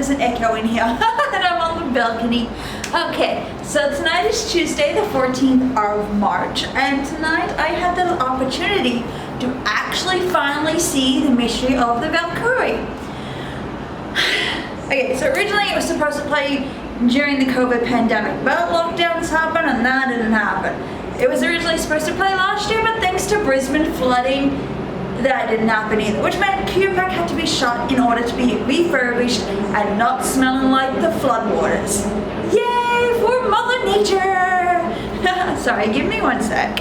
there's an echo in here. And I'm on the balcony. Okay, so tonight is Tuesday the 14th of March, and tonight I had the opportunity to actually finally see the mystery of the Valkyrie. Okay, so originally it was supposed to play during the COVID pandemic, but lockdowns happened and that didn't happen. It was originally supposed to play last year, but thanks to Brisbane flooding, that didn't happen either, which meant Cubac had to be shut in order to be refurbished and not smelling like the floodwaters. Yay for Mother Nature! Sorry, give me one sec.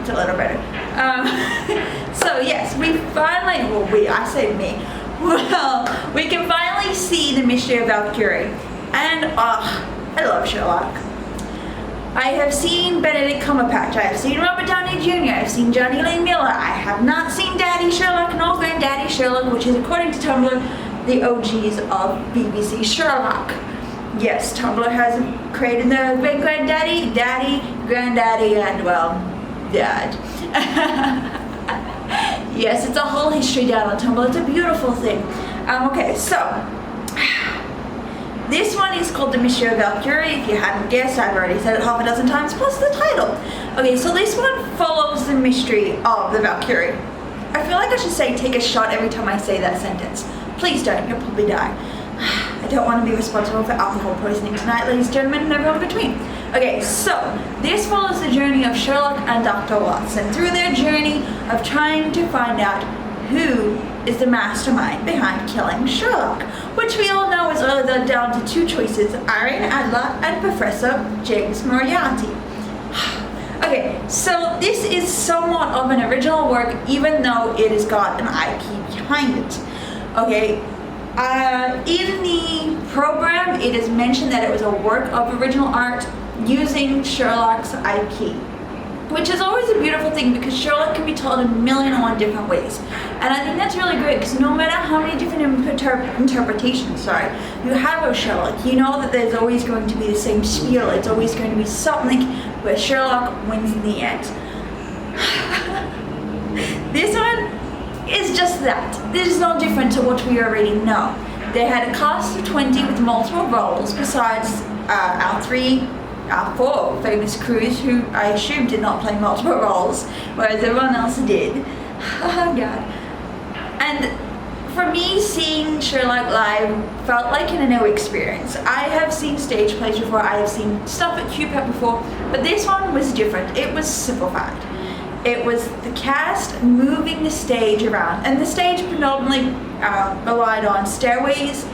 It's a little better. So yes, we finally, I say me, well, we can finally see the mystery of Valkyrie. And I love Sherlock. I have seen Benedict Cumberbatch, I have seen Robert Downey Jr., I have seen Johnny Lee Miller, I have not seen Daddy Sherlock nor Granddaddy Sherlock, which is, according to Tumblr, the OGs of BBC Sherlock. Yes, Tumblr has created the great-granddaddy, daddy, granddaddy, and, well, dad. Yes, it's a whole history down on Tumblr. It's a beautiful thing. Okay, so this one is called The Mystery of Valkyrie. If you hadn't guessed, I've already said it half a dozen times, plus the title. Okay, so this one follows the mystery of the Valkyrie. I feel like I should say take a shot every time I say that sentence. Please don't, you'll probably die. I don't want to be responsible for alcohol poisoning tonight, ladies and gentlemen, and everyone between. Okay, so this follows the journey of Sherlock and Dr. Watson through their journey of trying to find out who is the mastermind behind killing Sherlock, which we all know is either down to two choices, Irene Adler and Professor James Moriarty. Okay, so this is somewhat of an original work, even though it has got an IP behind it. Okay, in the program, it is mentioned that it was a work of original art using Sherlock's IP, which is always a beautiful thing because Sherlock can be told in 1,000,001 different ways. And I think that's really great because no matter how many different interpretations you have of Sherlock, you know that there's always going to be the same spiel. It's always going to be something where Sherlock wins in the end. This one is just that. This is no different to what we already know. They had a cast of 20 with multiple roles besides our four famous crews, who I assume did not play multiple roles, whereas everyone else did. Oh god. And for me, seeing Sherlock live felt like a new experience. I have seen stage plays before, I have seen stuff at QPEP before, but this one was different. It was simplified. It was the cast moving the stage around, and the stage predominantly relied on stairways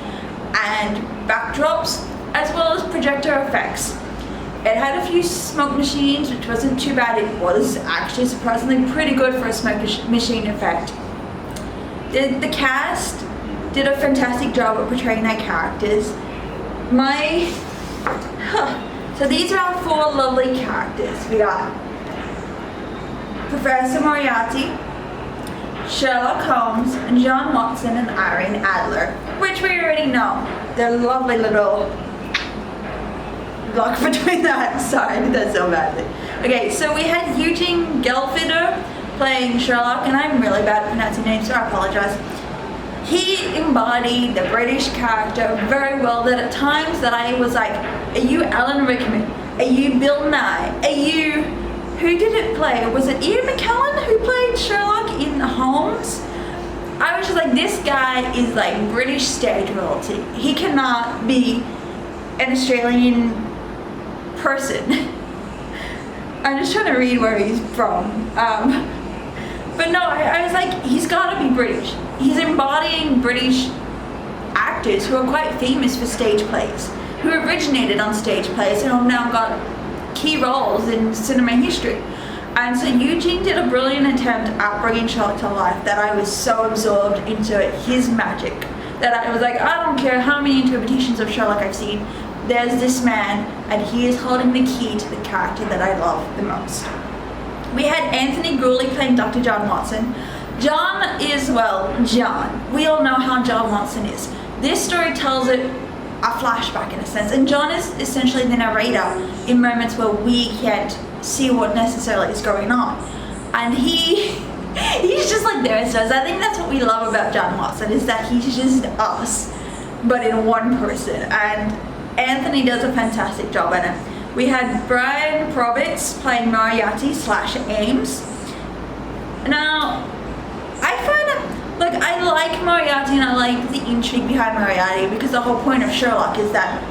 and backdrops, as well as projector effects. It had a few smoke machines, which wasn't too bad. It was actually surprisingly pretty good for a smoke machine effect. The cast did a fantastic job at portraying their characters. So these are our four lovely characters. We got Professor Moriarty, Sherlock Holmes, and John Watson and Irene Adler, which we already know. They're lovely little block between that. Sorry, I did that so badly. Okay, so we had Eugene Gelfider playing Sherlock, and I'm really bad at pronouncing names, so I apologize. He embodied the British character very well, that at times that I was like, are you Alan Rickman? Are you Bill Nye? Are you... Who did it play? Was it Ian McKellen who played Sherlock in Holmes? I was just like, this guy is like British stage royalty. He cannot be an Australian person. I'm just trying to read where he's from. But no, I was like, he's gotta be British. He's embodying British actors who are quite famous for stage plays, who originated on stage plays and have now got key roles in cinema history. And so Eugene did a brilliant attempt at bringing Sherlock to life that I was so absorbed into his magic that I was like, I don't care how many interpretations of Sherlock I've seen, there's this man and he is holding the key to the character that I love the most. We had Anthony Gooley playing Dr. John Watson. John is, well, John. We all know how John Watson is. This story tells it a flashback in a sense, and John is essentially the narrator in moments where we can't see what necessarily is going on. And he He's just like the rest of us. I think that's what we love about John Watson, is that he's just us, but in one person. And Anthony does a fantastic job at it. We had Brian Roberts playing Moriarty / Ames. Now, I find it, like, I like Moriarty and I like the intrigue behind Moriarty, because the whole point of Sherlock is that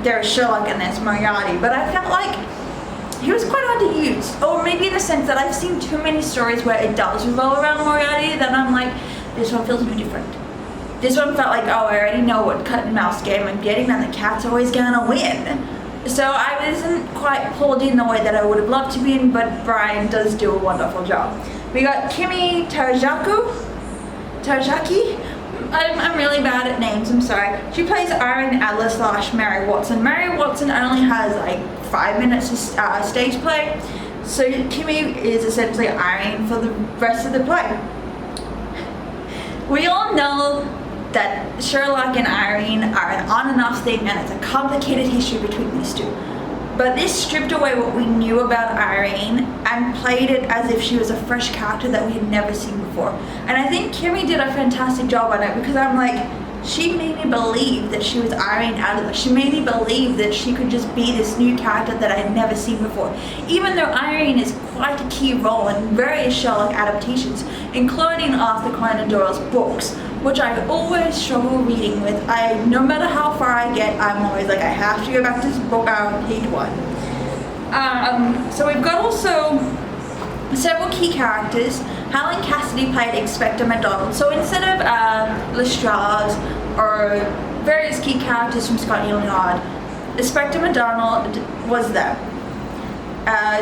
there's Sherlock and there's Moriarty, but I felt like he was quite hard to use, or maybe in the sense that I've seen too many stories where it does revolve around Moriarty that I'm like, this one feels a bit different. This one felt like, oh, I already know what cat and mouse game I'm getting, and the cat's always gonna win. So I wasn't quite pulled in the way that I would have loved to be in, but Brian does do a wonderful job. We got Kimi Tarajaki. I'm really bad at names, I'm sorry. She plays Irene Adler / Mary Watson. Mary Watson only has like 5 minutes of stage play, so Kimmy is essentially Irene for the rest of the play. We all know that Sherlock and Irene are an on and off thing, and it's a complicated history between these two. But this stripped away what we knew about Irene and played it as if she was a fresh character that we had never seen before. And I think Kimmy did a fantastic job on it, because I'm like, she made me believe that she was Irene Adler. She made me believe that she could just be this new character that I had never seen before. Even though Irene is quite a key role in various Sherlock adaptations, including Arthur Conan Doyle's books, which I always struggle reading with. No matter how far I get, I'm always like, I have to go back to this book on page 1. So we've got also several key characters. Helen Cassidy played Inspector MacDonald. So instead of Lestrade or various key characters from Scotland Yard, Inspector MacDonald was there.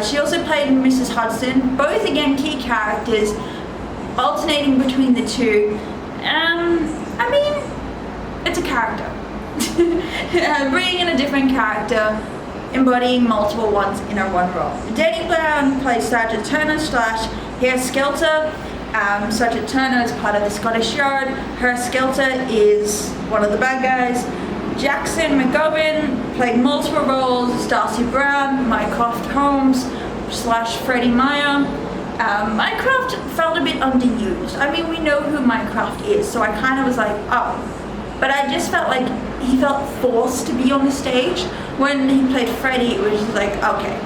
She also played Mrs. Hudson, both again key characters, alternating between the two. I mean, it's a character. Bringing in a different character, embodying multiple ones in a one role. Danny Brown plays Sergeant Turner / Herr Skelter. Sergeant Turner is part of the Scottish Yard. Herr Skelter is one of the bad guys. Jackson McGovern played multiple roles. Darcy Brown, Mycroft Holmes / Freddie Meyer. Mycroft felt a bit underused. I mean, we know who Mycroft is, so I kind of was like, oh. But I just felt like he felt forced to be on the stage. When he played Freddie, it was just like, okay.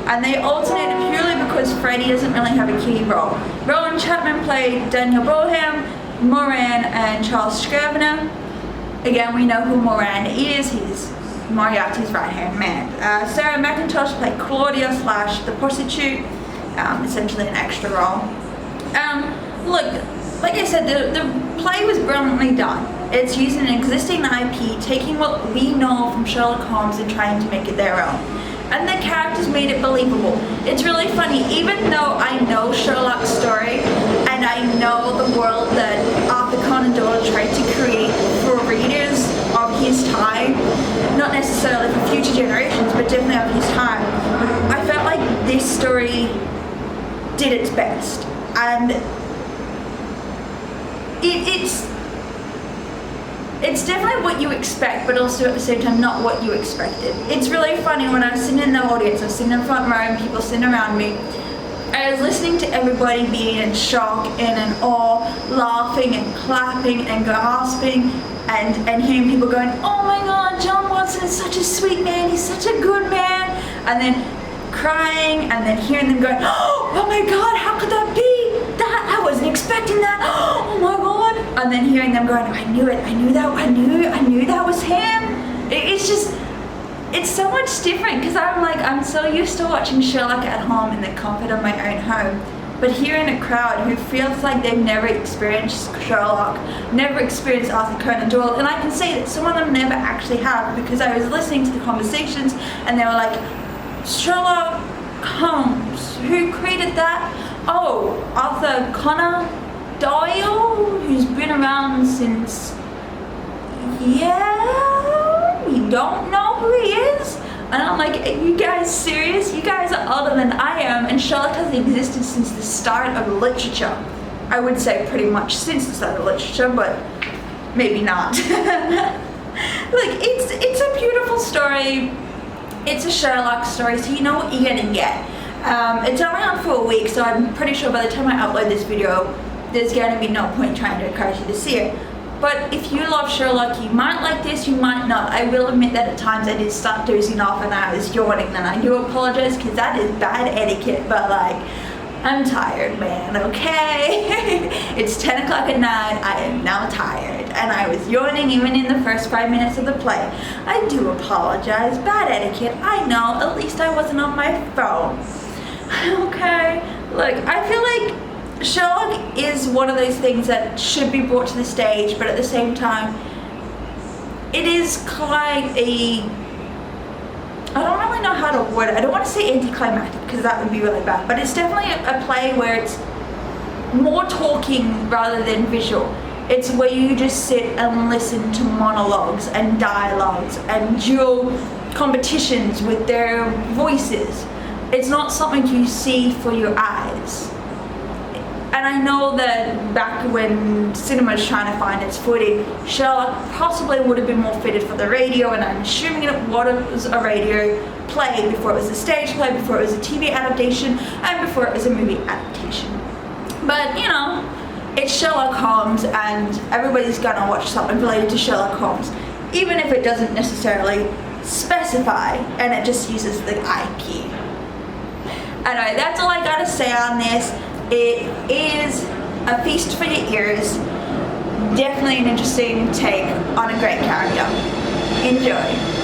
And they alternated purely because Freddie doesn't really have a key role. Rowan Chapman played Daniel Boham, Moran, and Charles Scrivener. Again, we know who Moran is. He's Moriarty's right-hand man. Sarah McIntosh played Claudia / the prostitute. Essentially an extra role. Look, like I said, the play was brilliantly done. It's using an existing IP, taking what we know from Sherlock Holmes and trying to make it their own. And the characters made it believable. It's really funny, even though I know Sherlock's story and I know the world that Arthur Conan Doyle tried to create for readers of his time, not necessarily for future generations, but definitely of his time, I felt like this story did its best, and it's definitely what you expect, but also at the same time not what you expected. It's really funny, when I was sitting in the audience, I was sitting in front row and people sitting around me, I was listening to everybody being in shock and in awe, laughing and clapping and gasping, and hearing people going, oh my god, John Watson is such a sweet man, he's such a good man, and then crying, and then hearing them going, oh my god, how could that be? I wasn't expecting that. Oh my god. And then hearing them going, I knew it, I knew that was him. It's just, it's so much different, because I'm so used to watching Sherlock at home in the comfort of my own home. But hearing a crowd who feels like they've never experienced Sherlock, never experienced Arthur Conan Doyle, and I can say that some of them never actually have, because I was listening to the conversations and they were like, Sherlock Holmes, who created that? Oh, Arthur Conan Doyle, who's been around since, yeah, you don't know who he is? And I'm like, are you guys serious? You guys are older than I am, and Sherlock has existed since the start of literature. I would say pretty much since the start of literature, but maybe not. Like, it's a beautiful story. It's a Sherlock story, so you know what you're gonna get. It's only on for a week, so I'm pretty sure by the time I upload this video, there's going to be no point trying to encourage you to see it. But if you love Sherlock, you might like this, you might not. I will admit that at times I did start dozing off and I was yawning, and I do apologize because that is bad etiquette, but like, I'm tired, man, okay? It's 10 o'clock at night, I am now tired, and I was yawning even in the first 5 minutes of the play. I do apologize, bad etiquette, I know, at least I wasn't on my phone. Okay, look, I feel like Sherlock is one of those things that should be brought to the stage, but at the same time, it is quite a, I don't really know how to word it. I don't want to say anticlimactic because that would be really bad, but it's definitely a play where it's more talking rather than visual. It's where you just sit and listen to monologues and dialogues and dual competitions with their voices. It's not something you see for your eyes. And I know that back when cinema was trying to find its footing, Sherlock possibly would have been more fitted for the radio, and I'm assuming it was a radio play before it was a stage play, before it was a TV adaptation, and before it was a movie adaptation. But, you know, it's Sherlock Holmes, and everybody's gonna watch something related to Sherlock Holmes, even if it doesn't necessarily specify, and it just uses the IP. Anyway, that's all I gotta say on this. It is a feast for your ears. Definitely an interesting take on a great character. Enjoy.